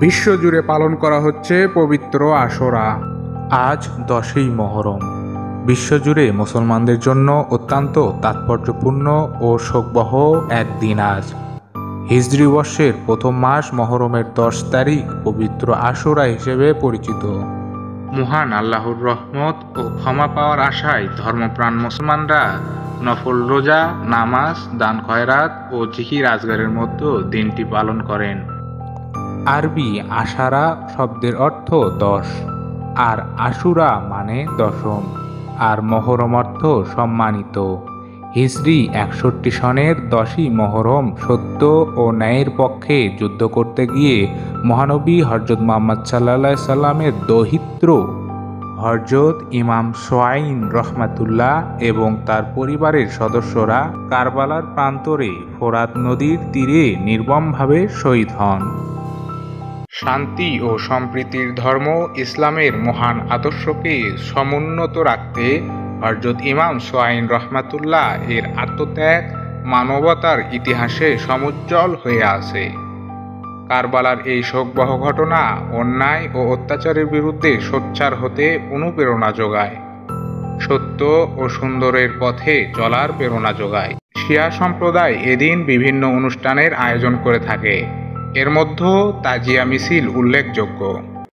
বিশ্বজুড়ে পালন করা হচ্ছে পবিত্র আশুরা। আজ 10ই মহরম। বিশ্বজুড়ে মুসলমানদের জন্য অত্যন্ত তাৎপর্যপূর্ণ ও শোকবহ এক দিন আজ। হিজরি বর্ষের প্রথম মাস মহরমের 10 তারিখ পবিত্র আশুরা হিসেবে পরিচিত। মহান আল্লাহর রহমত ও ক্ষমা পাওয়ার আশায় ধর্মপ্রাণ মুসলমানরা নফল রোজা, নামাজ, দান খয়রাত ও জিকির আজগারের মধ্যে দিনটি পালন করেন। আরবি আশারা শব্দের অর্থ 10, আর আশুরা মানে দশম, আর মহরম অর্থ সম্মানিত। হিজরি 61 সনের 10ই মহরম সত্য ও ন্যায়ের পক্ষে যুদ্ধ করতে গিয়ে মহানবী হযরত মুহাম্মদ সাল্লাল্লাহু আলাইহি সাল্লামের দৌহিত্র হযরত ইমাম সোয়াইন রহমাতুল্লাহ এবং তার পরিবারের সদস্যরা কারবালার প্রান্তরে ফোরাত নদীর তীরে নির্মমভাবে শহীদ হন। শান্তি ও সম্প্রীতির ধর্ম ইসলামের মহান আদর্শকে সমুন্নত রাখতে হযরত ইমাম সোয়াইন রহমাতুল্লাহ এর আত্মত্যাগ মানবতার ইতিহাসে সমুজ্জ্বল হয়ে আছে। কারবালার এই শোকবহ ঘটনা অন্যায় ও অত্যাচারের বিরুদ্ধে সোচ্চার হতে অনুপ্রেরণা যোগায়, সত্য ও সুন্দরের পথে চলার প্রেরণা যোগায়। শিয়া সম্প্রদায় এদিন বিভিন্ন অনুষ্ঠানের আয়োজন করে থাকে, এর মধ্যে তাজিয়া মিছিল উল্লেখযোগ্য।